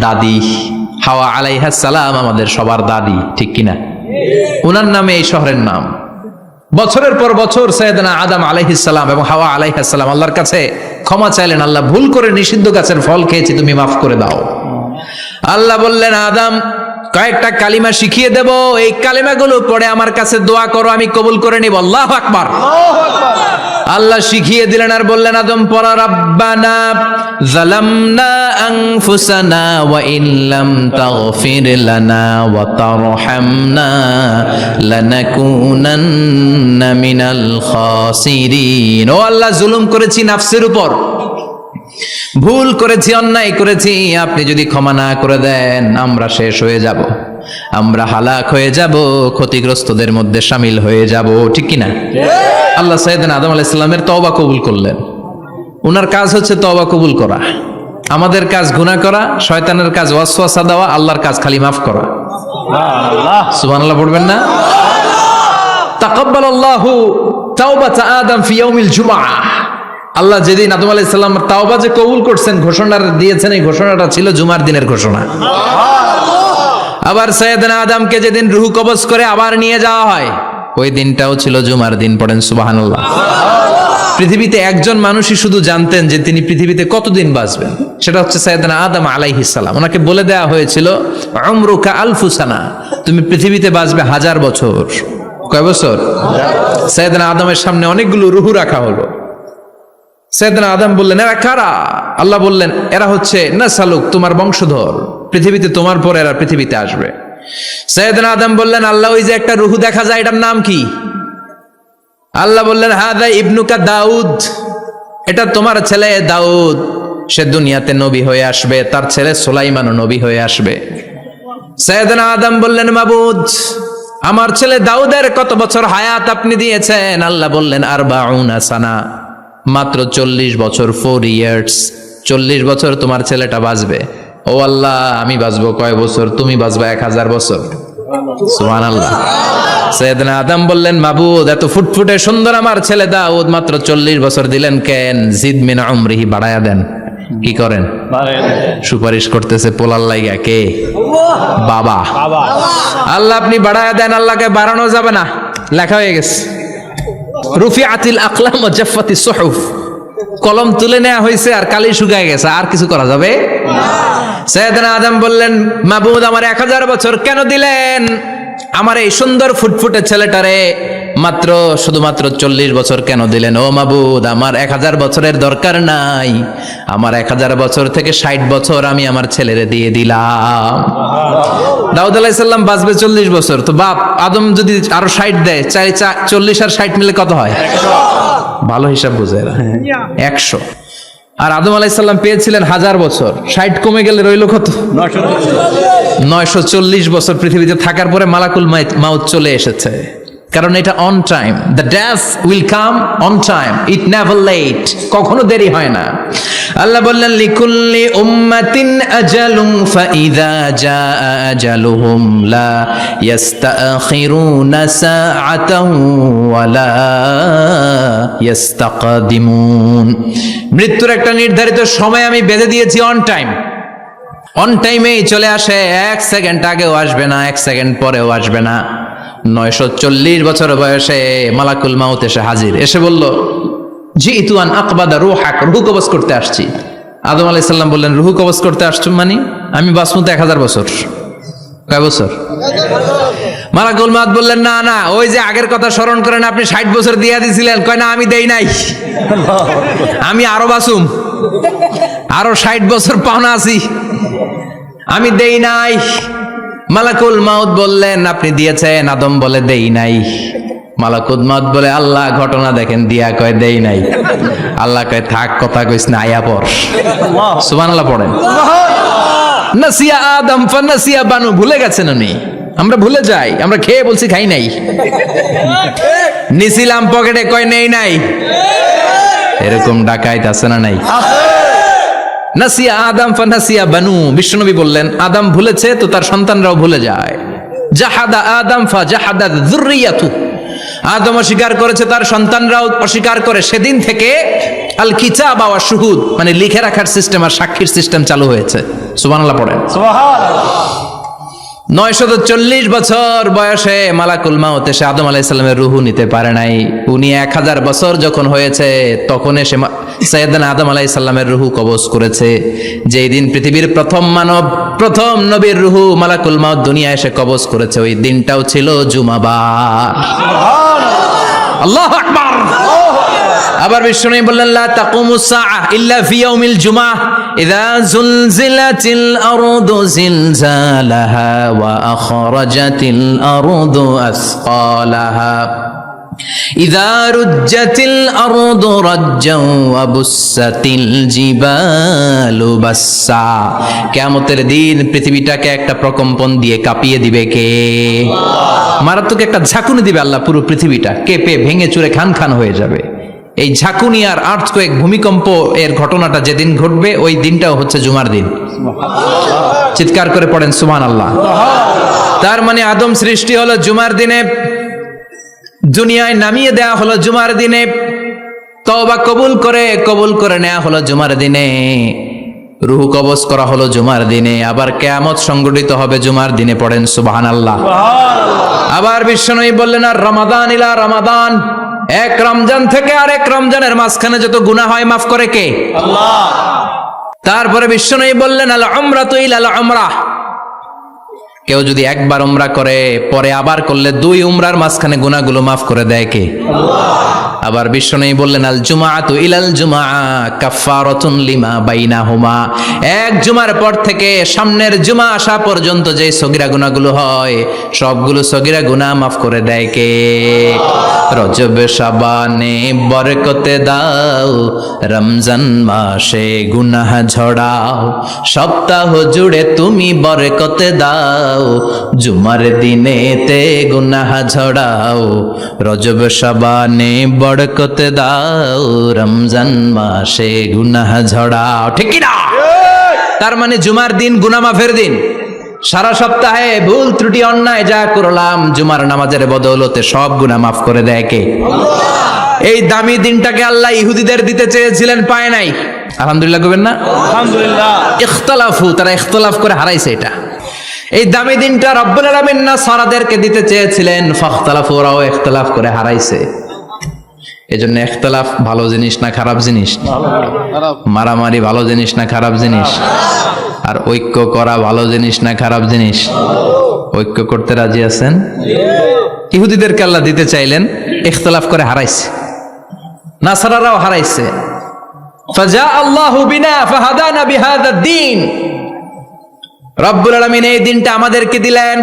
দাদি। হাওয়া আলাইহিস সালাম আমাদের সবার দাদি, ঠিক কিনা? ওনার নামে এই শহরের নাম। বছরের পর বছর সাইয়েদনা আদম আলাইহিস সালাম এবং হাওয়া আলাইহিস সালাম আল্লাহর কাছে ক্ষমা চাইলেন, আল্লাহ ভুল করে নিষিদ্ধ গাছের ফল খেয়েছি, তুমি মাফ করে দাও। আল্লাহ বললেন, আদম কয়েকটা কালিমা শিখিয়ে দেব, এই কালিমাগুলো পড়ে আমার কাছে দোয়া করো, আমি কবুল করে নিব। আল্লাহু আকবার। আল্লাহ শিখিয়ে দিলেন আর বললেন, আদম পড়া, রাব্বানা যালামনা আনফুসানা ওয়া ইল্লাম তাগফির লানা ওয়া তারহামনা লানাকুনান্না মিনাল খাসিরিন। ও আল্লাহ, জুলুম করেছি নাফসের উপর, ভুল করেছি, অন্যায় করেছি, আপনি যদি ক্ষমা না করে দেন আমরা শেষ হয়ে যাব, আমরা হালাক হয়ে যাব, ক্ষতিগ্রস্তদের মধ্যে শামিল হয়ে যাব, ঠিক কিনা? আল্লাহ সাইয়েদনা আদম আলাইহিস সালামের তওবা কবুল করলেন। ওনার কাজ হচ্ছে তওবা কবুল করা, আমাদের কাজ গুনাহ করা, শয়তানের কাজ ওয়াসওয়াসা দেওয়া, আল্লাহর কাজ খালি মাফ করা। সুবহানাল্লাহ পড়বেন না? তাকাব্বালাল্লাহু তাওবাতা আদম ফি ইয়াউমিল জুমআহ। আল্লাহ যেদিন আদম আলাইহিস সালাম তাওবা যে কবুল করছেন, ঘোষণা দিয়েছেন, এই ঘোষণাটা ছিল জুমার দিনের ঘোষণা। আবার সাইয়েদনা আদমকে যেদিন রূহ কবজ করে আবার নিয়ে যাওয়া হয়, ওই দিনটাও ছিল জুমার দিন। পড়েন সুবহানাল্লাহ। পৃথিবীতে একজন মানুষই শুধু জানতেন যে তিনি পৃথিবীতে কতদিন বাঁচবেন, সেটা হচ্ছে সাইয়েদনা আদম আলাইহিস সালাম। ওনাকে বলে দেওয়া হয়েছিল, উমরুকা আলফু সানা, তুমি পৃথিবীতে বাঁচবে 1000 বছর। কয় বছর? সাইয়েদনা আদমের সামনে অনেকগুলো রূহ রাখা হলো। সাইয়েদনা আদম বললেন, এরা কারা? আল্লাহ বললেন, এরা হচ্ছে নাসালুক, তোমার বংশধর, পৃথিবীতে তোমার পর এরা পৃথিবীতে আসবে। সাইয়েদনা আদম বললেন, আল্লাহ ওই যে একটা রূহ দেখা যায়, এটার নাম কি? আল্লাহ বললেন, হাদা ইবনুকা দাউদ, এটা তোমার ছেলে দাউদ, সে দুনিয়াতে নবী হয়ে আসবে, তার ছেলে সুলাইমানও নবী হয়ে আসবে। সাইয়েদনা আদম বললেন, মাবুদ আমার ছেলে দাউদের কত বছর হায়াত আপনি দিয়েছেন? আল্লাহ বললেন, 40 সানা, মাত্র 40 বছর, 4 ইয়ার্স, 40 বছর তোমার ছেলেটা বাঁচবে। ও আল্লাহ, আমি বাঁচবো কয় বছর? তুমি বাঁচবা 1000 বছর। সুবহানাল্লাহ। সাইয়েদনা আদম বললেন, মাবুদ এত ফুটফুটে সুন্দর আমার ছেলে দাউদ মাত্র 40 বছর দিলেন কেন? জিদ মিন উমরিহি, বাড়ায়া দেন। কি করেন? সুপারিশ করতেছে পোলার লাইগা। কে? বাবা। আল্লাহ আপনি বাড়ায়া দেন, আল্লাহকে বাড়ানো যাবে না। লেখা হয়ে গেছে, রুফিআতিল আকলাম ওয়া জাফফাতিস সুহুফ, কলম তুলে নেওয়া হয়েছে আর কালি শুকায় গেছে, আর কিছু করা যাবে না। সাইয়েদনা আদম বললেন, মাবুদ আমার 1000 বছর কেন দিলেন? আমার এই সুন্দর ফুটফুটে ছেলেটারে শুধুমাত্র 40 বছর কেন দিলেন? ও মাবুদ, আমার 1000 বছরের দরকার নাই, আমার 1000 বছর থেকে 60 বছর আমি আমার ছেলেরে দিয়ে দিলাম। দাউদ আলাইহিস সালাম বাঁচবে 40 বছর, তো বাপ আদম যদি আরো 60 দেয়, 40 আর 60 মিলে কত হয়? 100। ভালো হিসাব বুঝে এরা, 100। আর আদম আলাইহিস সালাম পেয়েছিলেন 1000 বছর, 60 কমে গেলে রইল কত? 940 বছর পৃথিবীতে থাকার পরে মালাকুল মাউত চলে এসেছে। কারণ এটা on time, the death will come on time, it never late, কখনো দেরি হয় না। আল্লাহ বললেন, লিকুল্লি উম্মাতিন আজালুন ফাইযা জাআ আজালুহুম লা ইস্তাখিরুনা সাআতান ওয়া লা ইস্তাকদিমুন। মৃত্যুর একটা নির্ধারিত সময় আমি বেঁধে দিয়েছি, অন টাইম। অন টাইমেই চলে আসে, 1 সেকেন্ড আগেও আসবে না, 1 সেকেন্ড পরেও আসবে না। 940 বছর বয়সে মালাকুল মাউত এসে হাজির, এসে বলল, জিতু আন আকবাদা রূহাক, রূহ কবজ করতে আসছি। আদম আলাইহিস সালাম বললেন, রূহ কবজ করতে আসছো মানে? আমি বাঁচবো তো 1000 বছর। কয় বছর? মালাকুল মাউত বললেন, না না, ওই যে আগের কথা স্মরণ করেন, আপনি 60 বছর দিয়া দিছিলেন। কয় না, আমি দেই নাই, আমি আরো বাঁচুম, আরো 60 বছর পাওনা আছি, আমি দেই নাই। মালাকুল মাউত বললেন, আপনি দিয়েছেন? আদম বলে, দেই নাই। মালাকুল মাউত বলে, আল্লাহ ঘটনা দেখেন, দিয়া কয় দেই নাই। আল্লাহ কয়, থাক, কথা কইস না, আয়া পড়। সুবহানাল্লাহ পড়েন। নাসিয়া আদম ফানাসিয়া বানু, ভুলে গেছেন উনি, আমরা ভুলে যাই, আমরা খেয়ে বলছি খাই নাই, নিছিলাম পকেটে, কয় নেই নাই। এরকম ডাকাইত আছে না নাই? নাসিয়া আদম ফানাসিয়া বানু, বিশ্বনবী বললেন, আদম ভুলেছে তো তার সন্তানরাও ভুলে যায়। জাহাদা আদম ফাজাহাদা যুররিয়াতু, আদম অস্বীকার করেছে, তার সন্তানরাও অস্বীকার করে। সেদিন থেকে আল কিতাব ওয়া শুহুদ, মানে লিখে রাখার সিস্টেম আর সাক্ষীর সিস্টেম চালু হয়েছে। সুবহানাল্লাহ পড়েন। সুবহানাল্লাহ। 940 বছর বয়সে মালাকুল মাউত এসে আদম আলাইহিস সালামের রূহ নিতে পারে নাই। উনি 1000 বছর যখন হয়েছে তখন এসে সাইয়েদনা আদম আলাইহিস সালামের রূহ কবজ করেছে। যেই দিন পৃথিবীর প্রথম মানব, প্রথম নবীর রূহ মালাকুল মাউত দুনিয়ায় এসে কবজ করেছে, ওই দিনটাও ছিল জুমাবার। সুবহানাল্লাহ, আল্লাহু আকবার। আবার বিষ্ণু বললেন, লা তাকুমুস সাআ ইল্লা ফি ইয়াউমিল জুমআহ ইযা যুলজিলাতিল আরদু জিলজালাহা ওয়া আখরাজাতিল আরদু আসকালাহা ইযা রুজ্জাতিল আরদু রাজ্জান ওয়া বুসাতিল জিবালু বাসসা। কিয়ামতের দিন পৃথিবীটাকে একটা প্রকম্পন দিয়ে কাঁপিয়ে দিবে কে? মারাত্মক একটা ঝাঁকুনি দিবে আল্লাহ, পুরো পৃথিবীটা কেঁপে ভেঙে চুরে খান খান হয়ে যাবে। এই ঝাঁকুনি আর আর্থকোয়েক, ভূমিকম্প এর ঘটনাটা যেদিন ঘটবে ওই দিনটাও হচ্ছে জুমার দিন। চিৎকার করে পড়েন সুবহানাল্লাহ। তার মানে আদম সৃষ্টি হলো জুমার দিনে, দুনিয়ায় নামিয়ে দেয়া হলো জুমার দিনে, তওবা কবুল করে নেওয়া হলো জুমার দিনে, রূহ কবজ করা হলো জুমার দিনে, আবার কিয়ামত সংগঠিত হবে জুমার দিনে। পড়েন সুবহানাল্লাহ। আবার বিশ্বনবী বললেন, আর রমাদান ইলা রমাদান, এক রমজান থেকে আরেক রমজানের মাঝখানে যত গুনাহ হয় মাফ করে কে? আল্লাহ। তারপরে বিশ্বনবী বললেন, আল উমরাতু ইলাল উমরাহ, কেউ যদি একবার উমরা করে পরে আবার করলে 2 উমরার মাঝখানে গুনাহগুলো মাফ করে দেয় কে? আল্লাহ। আবার বিশ্বনবী বললেন, আল জুমআতু ইলাল জুমআ কাফফারাতুন লিমা বাইনাহুমা, এক জুমার পর থেকে সামনের জুমা আসা পর্যন্ত যে সগীরা গুনাহগুলো হয় সবগুলো সগীরা গুনাহ মাফ করে দেয় কে? রজব শাবানে বরকতে দাও, রমজান মাসে গুনাহ ঝড়াও, সপ্তাহ জুড়ে তুমি বরকতে দাও, জুমার দিনেতে গুনাহ ঝড়াও, রজব শাবানে বরকতে দাও, রমজান মাসে গুনাহ ঝড়াও। ঠিক কি না? তার মানে জুমার দিন গুনাহ মাফের দিন, সারা সপ্তাহে ভুল ত্রুটি অন্যায় যা করলাম জুমার নামাজের বদৌলতে সব গুনাহ মাফ করে দেয় কে? এই দামি দিনটাকে আল্লাহ ইহুদিদের দিতে চেয়েছিলেন, পায় নাই। আলহামদুলিল্লাহ কইবেন না?
আলহামদুলিল্লাহ।
ইখতিলাফু, তারা ইখতিলাফ করে হারাইছে এটা। এই দামি দিনটা রব্বুল আলামিন নাসারাদেরকে দিতে চেয়েছিলেন, ফাখতালাফু, ওরাও ইখতিলাফ করে হারাইছে। এজন্য ইখতিলাফ ভালো জিনিস না খারাপ জিনিস? মারামারি ভালো জিনিস না খারাপ জিনিস? আর ঐক্য করা ভালো জিনিস না খারাপ জিনিস? ঐক্য করতে রাজি আছেন? ইহুদিদেরকে আল্লাহ দিতে চাইলেন, ইখতিলাফ করে হারাইছে। নাসারারাও হারাইছে। ফাজা আল্লাহু বিনা ফাহাদানা বিহাদা দ্বীন। রব্বুল আলামিন এই দিনটা আমাদেরকে দিলেন,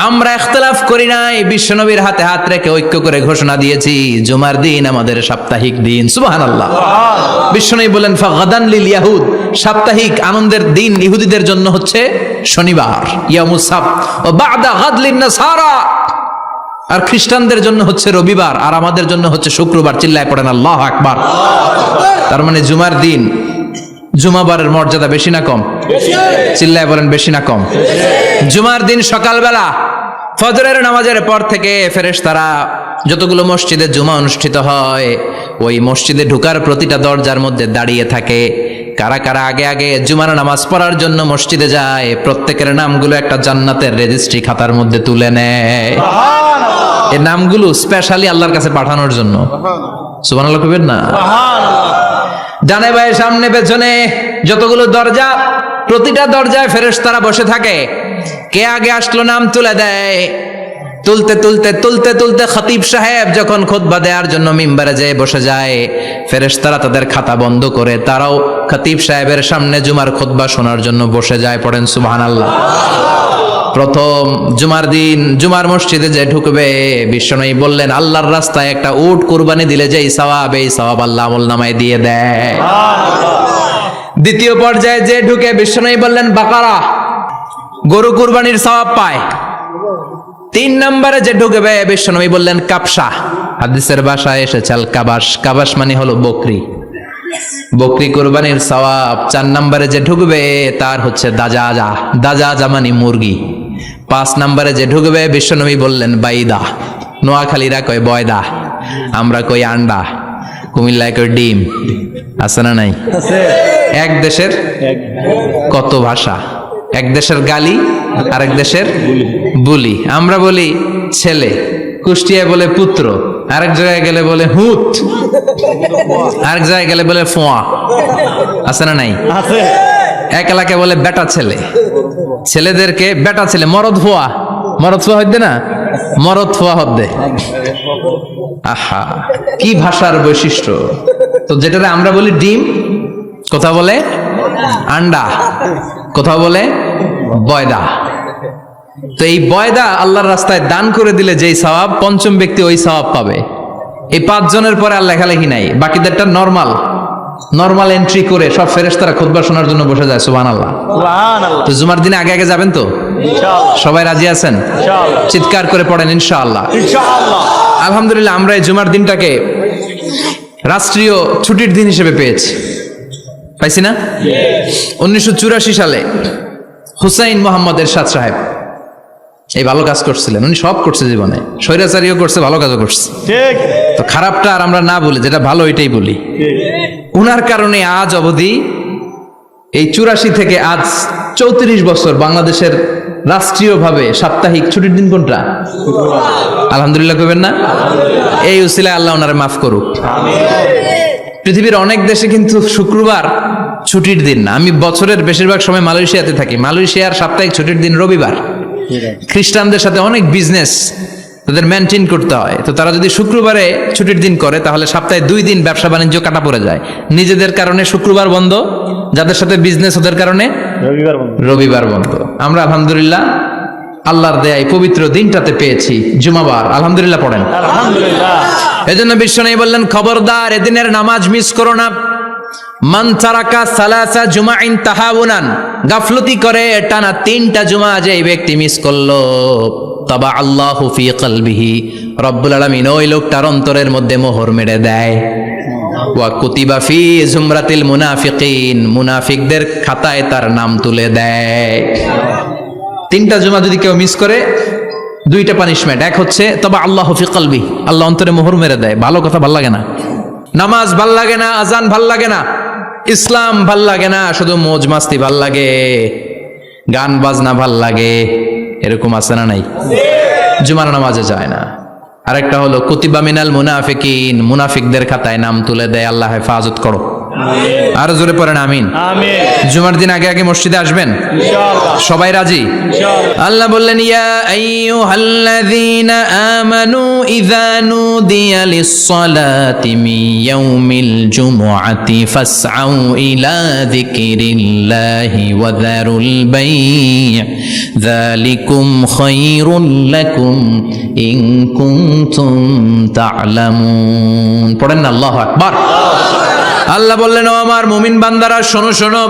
আমরা ইখতিলাফ করি নাই, বিশ্বনবীর হাতে হাত রেখে ঐক্য করে ঘোষণা দিয়েছি জুমার দিন আমাদের সাপ্তাহিক দিন। সুবহানাল্লাহ। বিশ্বনবী বলেন ফাগাদান লিল ইয়াহুদ, সাপ্তাহিক আনন্দের দিন ইহুদিদের জন্য হচ্ছে শনিবার, ইয়ামুস সাbt, ও বাদা গাদ লিন নাসারা, আর খ্রিস্টানদের জন্য হচ্ছে রবিবার, আর আমাদের জন্য হচ্ছে শুক্রবার। চিল্লায় পড়েন আল্লাহু আকবার। তার মানে জুমার দিন, জুমাবারের মর্যাদা বেশি না কম? চিল্লায় বলেন বেশি না কম? জুমার দিন সকালবেলা ফজরের নামাজের পর থেকে ফেরেশতারা যতগুলো মসজিদে জুমা অনুষ্ঠিত হয় ওই মসজিদে ঢোকার প্রতিটা দরজার মধ্যে দাঁড়িয়ে থাকে। কারা কারা আগে আগে জুমার নামাজ পড়ার জন্য মসজিদে যায়, প্রত্যেকের নামগুলো একটা জান্নাতের রেজিস্ট্রি খাতার মধ্যে তুলে নেয়। এই নামগুলো স্পেশালি আল্লাহর কাছে পাঠানোর জন্য। সুবহানাল্লাহ কইবেন না? ডানে বায়ে সামনে পেছনে যতগুলো দরজা, প্রতিটা দরজায় ফেরেশতারা বসে থাকে। কে আগে আসলো নাম তুলে দেয়। তুলতে তুলতে তুলতে তুলতে খতিব সাহেব যখন খুতবা দেওয়ার জন্য মিম্বারে যেয়ে বসে যায়, ফেরেশতারা তাদের খাতা বন্ধ করে তারাও খতিব সাহেবের সামনে জুমার খুতবা শোনার জন্য বসে যায়। পড়েন সুবহানাল্লাহ। প্রথম জুমার দিন জুমার মসজিদে যে ঢুকবে, বিশ্বনবী বললেন আল্লাহর রাস্তায় একটা উট কুরবানি দিলে যেই সওয়াব, এই সওয়াব আল্লাহ আমলনামায় দিয়ে দেয়। দ্বিতীয় পর্যায়ে যে ঢুকে, বিশ্বনবী বললেন বাকারা, গরু কুরবানির সওয়াব পায়। তিন নম্বরে যে ঢুকবে, বিশ্বনবী বললেন কাবসা, হাদিসের ভাষায় এসেছে আল কাবাস, কাবাস মানে হলো বকরি, বকরি কুরবানির সওয়াব। চার নম্বরে যে ঢুকবে তার হচ্ছে দাজাজা, দাজাজা মানে মুরগি। পাঁচ নম্বরে যে ঢুকবে, বিশ্বনবী বললেন বাইদা, নোয়াখালীরা কয় বয়দা, আমরা কই আন্ডা, কুমিল্লায় কই ডিম। আছে না নাই? এক দেশের কত ভাষা, এক দেশের গালি আরেক দেশের বুলি। আমরা বলি ছেলে, কুষ্টিয়ায় বলে পুত্র, আরেক জায়গায় গেলে বলে হুত, আরেক জায়গায় গেলে বলে ফোয়া। আছে না নাই? এক এলাকায় বলে বেটা ছেলে, ছেলেদেরকে বেটা ছেলে, মরদ ফোয়া, মরদ ফোয়া হইতে না, মরদ ফোয়া হদ্দে। আহা, কি ভাষার বৈশিষ্ট্য! তো যেটা আমরা বলি ডিম, কোথাও বলে আন্ডা, কোথাও বলে বয়দা। তো এই বয়দা আল্লাহর রাস্তায় দান করে দিলে যেই সওয়াব, পঞ্চম ব্যক্তি ওই সওয়াব পাবে। এই 5 জনের পরে আর লেখালেখি নাই, বাকিদেরটা নরমাল এন্ট্রি করে সব ফেরেশতারা খুতবা শোনার জন্য বসে যায়। সুবহানাল্লাহ। তো জুমার দিনে আগে আগে যাবেন তো? সবাই রাজি আছেন? চিৎকার করে পড়েন ইনশাআল্লাহ। আলহামদুলিল্লাহ, আমরা এই জুমার দিনটাকে রাষ্ট্রীয় ছুটির দিন হিসেবে পেয়েছি, পাইছি না? 1984 সালে হুসাইন মোহাম্মদ এরশাদ সাহেব এই ভালো কাজ করছিলেন। উনি সব করছে জীবনে, স্বৈরাচারীও করছে, ভালো কাজও করছে। তো খারাপটা আর আমরা না বলি, যেটা ভালো এটাই বলি। উনার কারণে আজ অবধি এই 84 থেকে আজ 34 বছর বাংলাদেশের রাষ্ট্রীয়ভাবে সাপ্তাহিক ছুটির দিন কোনটা? আলহামদুলিল্লাহ কইবেন না? এই উসিলায় আল্লাহ ওনারে মাফ করুক। পৃথিবীর অনেক দেশে কিন্তু শুক্রবার ছুটির দিন না। আমি বছরের বেশিরভাগ সময় মালয়েশিয়াতে থাকি, মালয়েশিয়ার সাপ্তাহিক ছুটির দিন রবিবার। খ্রিস্টানদের সাথে অনেক বিজনেস তাদের মেনটেন করতে হয়, তো তারা যদি শুক্রবারে ছুটির দিন করে তাহলে সপ্তাহে 2 দিন ব্যবসা বাণিজ্য কাটা পড়ে যায়। নিজেদের কারণে শুক্রবার বন্ধ, যাদের সাথে বিজনেস ওদের কারণে রবিবার বন্ধ। আমরা আলহামদুলিল্লাহ আল্লাহর দেয় পবিত্র দিনটাতে পেয়েছি জুমাবার। আলহামদুলিল্লাহ পড়েন আলহামদুলিল্লাহ। এজন্য বিশ্বনবী বললেন খবরদার এদিনের নামাজ মিস করো না। মান তারাকা সালাসা জুমাইন তাহাউনান, গাফলতি করে টানা 3টা জুমা যে ব্যক্তি মিস করলো, তাবা আল্লাহু ফি কলবিহি, রব্বুল আলামিন ওই লোকটার অন্তরের মধ্যে মোহর মেরে দেয়। ওয়া কুতিবা ফি জুমরাতিল মুনাফিকিন, মুনাফিকদের খাতায় তার নাম তুলে দেয়। 3টা জুমা যদি কেউ মিস করে 2টা পানিশমেন্ট। এক হচ্ছে তবে আল্লাহ ফি কলবি, আল্লাহ অন্তরে মোহর মেরে দেয়, ভালো কথা ভাল লাগে না, নামাজ ভাল লাগে না, আজান ভাল লাগে না, ইসলাম ভাল লাগে না, শুধু মৌজ মাস্তি ভাল লাগে, গান বাজনা ভাল লাগে, এরকম আছে না নাই? জুমার নামাজে যায় না। আরেকটা হলো কুতিবা মিনাল মুনাফিকিন, মুনাফিকদের খাতায় নাম তুলে দেয়, আল্লাহ হেফাজত করো। আরো জোরে পড়েন আমিন।
আমিন।
জুমার দিন আগে আগে মসজিদে আসবেন
ইনশাআল্লাহ।
সবাই রাজি?
ইনশাআল্লাহ।
আল্লাহ বললেন ইয়া আইয়ুহাল্লাযীনা আমানু ইযা নুদিয়া লিস-সালাতি মিন ইয়াউমিল জুমুআতি ফাসআউ ইলা যিকরিল্লাহি ওয়া যারুল বাই' যালিকুম খায়রুল লাকুম ইন কুনতুম তা'লামুন। পড়েন না আল্লাহু আকবার। আল্লাহ বললেন ও আমার মুমিন বান্দারা শোনো শোনো,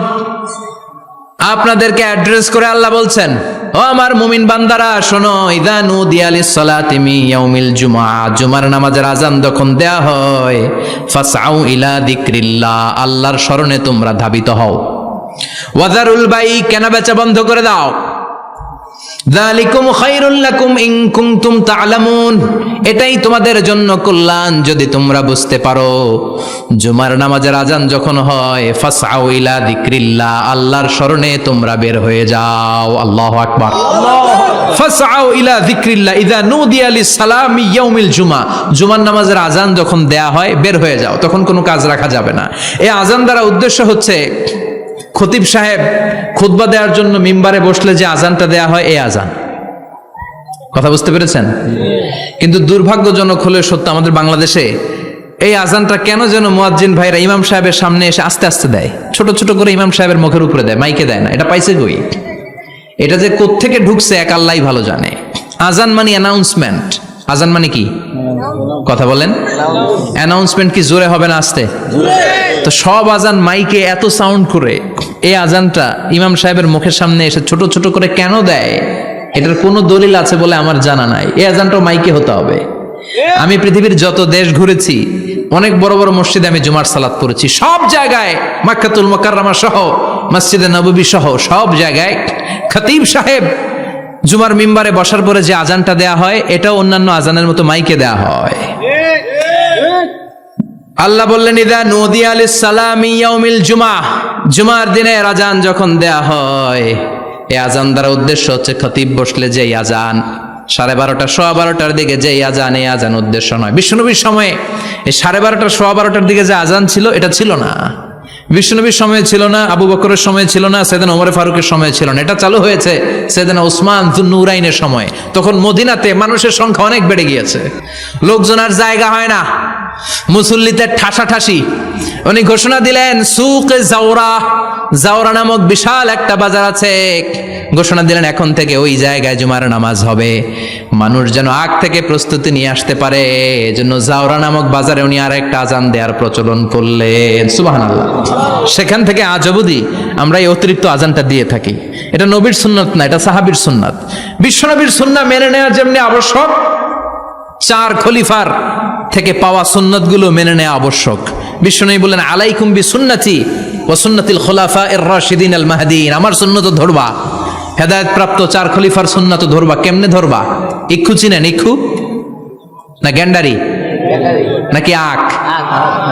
আপনাদেরকে অ্যাড্রেস করে আল্লাহ বলছেন ও আমার মুমিন বান্দারা শোনো, ইযা নুদিয়া লিস-সালাতি মিন ইয়াউমিল জুমআ, জুমার নামাজের আযান যখন দেয়া হয়, ফাসআউ ইলা যিকরিল্লাহ, আল্লাহর স্মরণে তোমরা ধাবিত হও, ওয়া যারুল বাই', কেনা বেচা বন্ধ করে দাও, যালিকুম খায়রুল লাকুম ইন কুনতুম তা'লামুন, এটাই তোমাদের জন্য কল্যাণ যদি তোমরা বুঝতে পারো। জুমার নামাজের আযান যখন হয়, ফাসআউ ইলা যিকরিল্লাহ, আল্লাহর স্মরণে তোমরা বের হয়ে যাও। আল্লাহু আকবার। ফাসআউ ইলা যিকরিল্লাহ ইযা নুদিয়া লিস-সালামি ইয়াউমিল জুমআ, জুমার নামাজের আযান যখন দেয়া হয় বের হয়ে যাও, তখন কোনো কাজ রাখা যাবে না। এই আযান দ্বারা উদ্দেশ্য হচ্ছে খতিব সাহেব খুতবা দেওয়ার জন্য মিম্বারে বসলে যে আজানটা দেয়া হয়, এই আজান। কথা বুঝতে পেরেছেন? কিন্তু দুর্ভাগ্যজনক হলে সত্য, আমাদের বাংলাদেশে এই আজানটা কেন যেন মুয়াজ্জিন ভাইরা ইমাম সাহেবের সামনে এসে আস্তে আস্তে দেয়, ছোট ছোট করে ইমাম সাহেবের মুখের উপরে দেয়, মাইকে দেয় না। এটা পাইছে কই? এটা যে কোত্থেকে ঢুকছে এক আল্লাহই ভালো জানে। আজান মানে অ্যানাউন্সমেন্ট। আজান মানে কি? কথা বলেন। অ্যানাউন্সমেন্ট কি জোরে হবে না আস্তে? তো সব আজান মাইকে এত সাউন্ড করে, এই আজানটা ইমাম সাহেবের মুখের সামনে এসে ছোট ছোট করে কেন দেয়? এটার কোনো দলিল আছে বলে আমার জানা নাই। এই আজানটাও মাইকে হতে হবে। আমি পৃথিবীর যত দেশ ঘুরেছি, অনেক বড় বড় মসজিদে আমি জুমার সালাত পড়েছি, সব জায়গায় মক্কাতুল মুকাররমা সহ মসজিদে নববী সহ সব জায়গায় খতিব সাহেব জুমার মিম্বারে বসার পরে যে আজানটা দেয়া হয়, এটাও অন্যান্য আজানের মতো মাইকে দেয়া হয়। আল্লাহ বললেন ইযা নুদিয়া লিস-সালামি ইয়াউমিল জুমআ, জুমার দিনের আজান যখন দেয়া হয়, এই আজান দ্বারা উদ্দেশ্য হচ্ছে খতিব বসলে যে আজান 12:30 12:15 দিকে যে আজান, এই আজান উদ্দেশ্য নয়। বিশ্বনবীর সময়ে এই 12:30 12:15 দিকে যে আজান ছিল, এটা ছিল না। বিশ্বনবীর সময় ছিল না, আবু বকরের সময় ছিল না, সাইয়েদনা ওমর ফারুকের সময় ছিল না। এটা চালু হয়েছে সাইয়েদনা উসমান যুন্নুরাইনের সময়। তখন মদিনাতে মানুষের সংখ্যা অনেক বেড়ে গিয়েছে, লোকজন আর জায়গা হয় না, মুসল্লিতে ঠাসাঠাসি। উনি ঘোষণা দিলেন সুকে জাওরা, জাওরা নামক বিশাল একটা বাজার আছে, ঘোষণা দিলেন এখন থেকে ওই জায়গায় জুমার নামাজ হবে। মানুষ যেন আগ থেকে প্রস্তুতি নিয়ে আসতে পারে, এজন্য জাওরা নামক বাজারে উনি আর একটা আজান দেওয়ার প্রচলন করলেন। সুবহানাল্লাহ। সেখান থেকে আজ অবধি আমরা এই অতিরিক্ত আজানটা দিয়ে থাকি। এটা নবীর সুন্নাত না, এটা সাহাবীর সুন্নাত। বিশ্বনবীর সুন্নাহ মেনে নেওয়া যেমনি আবশ্যক, 4 খলিফার থেকে পাওয়া সুন্নাতগুলো মেনে নেওয়া আবশ্যক। বিশ্বনবী বললেন আলাইকুম বিসুন্নতি ওয়া সুন্নাতিল খুলাফায়ে রাশিদিন আল মাহদিয়িন, আমার সুন্নাত ধরবা, হেদায়েত প্রাপ্ত 4 খলিফার সুন্নাত ধরবা। কেমনে ধরবা? ইক্ষু চিনেন? ইক্ষু না গ্যান্ডারি নাকি আখ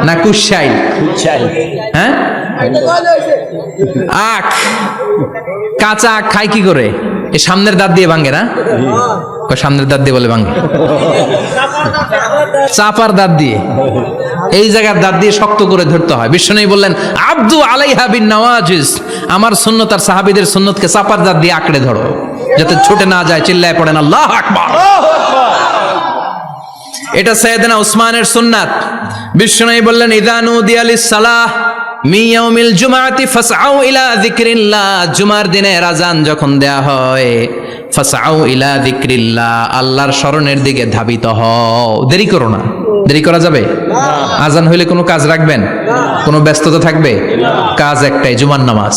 না কুশাইল? হ্যাঁ, আখ। কাঁচা আখ খায় কি করে? এই সামনের দাঁত দিয়ে ভাঙে না? সামনের দাঁত দিয়ে বলে ভাঙে, চাপার দাঁত দিয়ে, এই জায়গার দাঁত দিয়ে শক্ত করে ধরতে হয়। বিশ্বনবী বললেন আব্দু আলাইহা বিন নওয়াজিস, আমার সুন্নত আর সাহাবীদের সুন্নতকে চাপার দাঁত দিয়ে আঁকড়ে ধরো, যাতে ছুটে না যায়। চিল্লায় পড়েন আল্লাহু আকবার। এটা সাইয়েদনা উসমানের সুন্নাত। বিশ্বনবী বললেন ইযা নুদিয়া লিস-সালাহ মিন ইয়াউমিল জুমআতি ফাসআউ ইলা যিকরিল্লাহ, জুমার দিনের আযান যখন দেয়া হয়, ফাসআউ ইলা যিকরিল্লাহ, আল্লাহর স্মরণের দিকে ধাবিত হও। দেরি করো না। দেরি করা যাবে? আজান হইলে কোনো কাজ রাখবেন? কোনো ব্যস্ততা থাকবে? কাজ একটাই, জুমার নামাজ।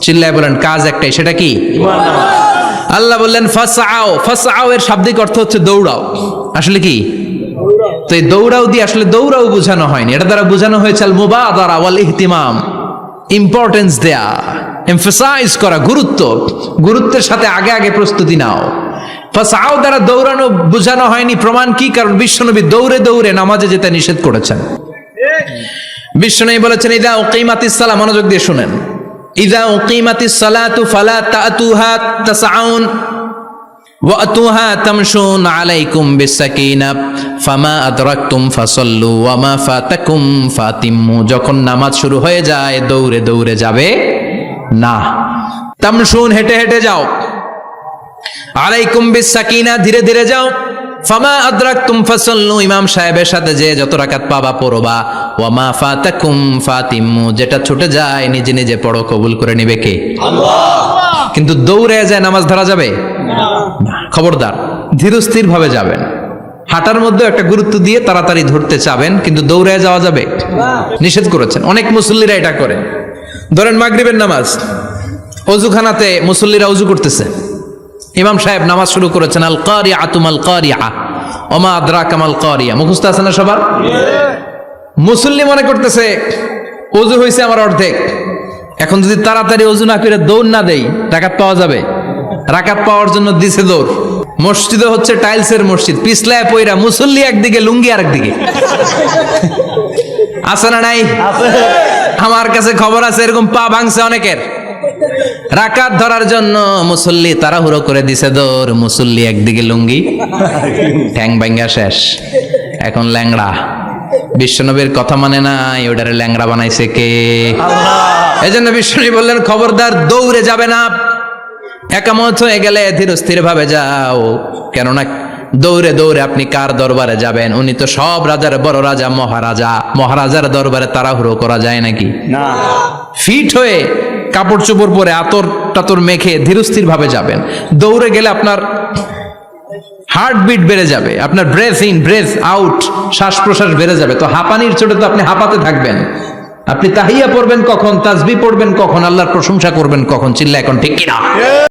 চিল্লায় বলেন কাজ একটাই, সেটা কি? আল্লাহ বললেন ফাসআউ, ফাসআউ এর শাব্দিক অর্থ হচ্ছে দৌড়াও। আসলে কি? তো এই দৌড়াও দিয়ে আসলে দৌড়াও বোঝানো হয়নি, এটা দ্বারা বোঝানো হয়েছে আল মুবাদারা ওয়াল ইহতিমাম, ইম্পর্টেন্স দেয়া। এমফাসাইজ করা, গুরুত্বের সাথে আগে আগে প্রস্তুতি নাও। ফাসাও দ্বারা দৌড়ানো বোঝানো হয়নি, প্রমাণ কি? কারণ বিশ্বনবী দৌড়ে দৌড়ে নামাজে যেতে নিষেধ করেছেন। বিশ্বনবী বলেছেন ইদা উকিমাতিস সালাহ, মনোযোগ দিয়ে শুনেন, ইদা উকিমাতিস সালাতু ফালা তাতুহা তাসআউন ওয়া আতুহা তামশুন আলাইকুম বিসাকিনাহ ফামা আদরাকতুম ফাসাল্লু ওয়া মা ফাতাকুম ফাতিম্মু। যখন নামাজ শুরু হয়ে যায় দৌড়ে দৌড়ে যাবে না, তামশুন হেঁটে হেঁটে যাও, আলাইকুম বিসাকিনাহ ধীরে ধীরে যাও, ফামা আদরাকতুম ফাসাল্লু ইমাম সাহেবের সাথে যে যত রাকাত পাবা পড়বা, ওয়া মা ফাতাকুম ফাতিম্মু যেটা ছুটে যায় নিজে নিজে পড়ো, কবুল করে নিবে কে? আল্লাহ। কিন্তু দৌড়ে যায় নামাজ ধরা যাবে না, খবরদার, ধীরস্থির ভাবে যাবেন। হাঁটার মধ্যে একটা গুরুত্ব দিয়ে তাড়াতাড়ি ধরতে চাবেন, কিন্তু দৌড়ে যাওয়া যাবে নিষেধ করেছেন। অনেক মুসল্লিরা এটা করে। ধরেন মাগরিবের নামাজ, অজুখানাতে মুসল্লিরা অজু করতেছে, ইমাম সাহেব নামাজ শুরু করেছেন, আল কারিআতু মাল কারিআ ওমা আদরাকা মাল কারিআ, মুখস্থ আছে না সবার? মুসল্লি মনে করতেছে অজু হয়েছে আমার অর্ধেক, এখন যদি তাড়াতাড়ি অজু না করে দৌড় না দেই রাকাত পাওয়া যাবে? রাকাত পাওয়ার জন্য দিছে দৌড়। মসজিদে হচ্ছে টাইলসের মসজিদ, পিছলায় পয়রা মুসল্লি একদিকে, লুঙ্গি আরেকদিকে। আছে না নাই? আমার কাছে খবর আছে এরকম পা ভাঙছে অনেকের। রাকাত ধরার জন্য মুসল্লি তাড়াহুড়ো করে দিছে দৌড়, মুসল্লি একদিকে লুঙ্গি, ঠ্যাং ভাঙ্গা শেষ, এখন ল্যাংড়া। বিশ্বনবীর কথা মানে নাই, ওটারে ল্যাংড়া বানাইছে কে? এই জন্য বিশ্বনবী বললেন খবরদার দৌড়ে যাবে না, একামত হয়ে গেলে ধীরস্থির ভাবে যাও। কেননা দৌড়ে দৌড়ে আপনি কার দরবারে যাবেন? উনি তো সব রাজার বড় রাজা, মহারাজা। মহারাজার দরবারে তাড়াহুড়ো করা যায় নাকি? না। ফিট হয়ে কাপড় চোপড় পরে আতর টাতর মেখে ধীরস্থির ভাবে যাবেন। দৌড়ে গেলে আপনার হার্টবিট বেড়ে যাবে, আপনার ব্রেথ ইন ব্রেথ আউট, শ্বাস প্রশ্বাস বেড়ে যাবে। তো হাঁপানির চোটে তো আপনি হাঁপাতে থাকবেন। আপনি তাহিয়া পড়বেন কখন, তাসবিহ পড়বেন কখন, আল্লাহর প্রশংসা করবেন কখন? চিল্লা এখন ঠিক কিনা?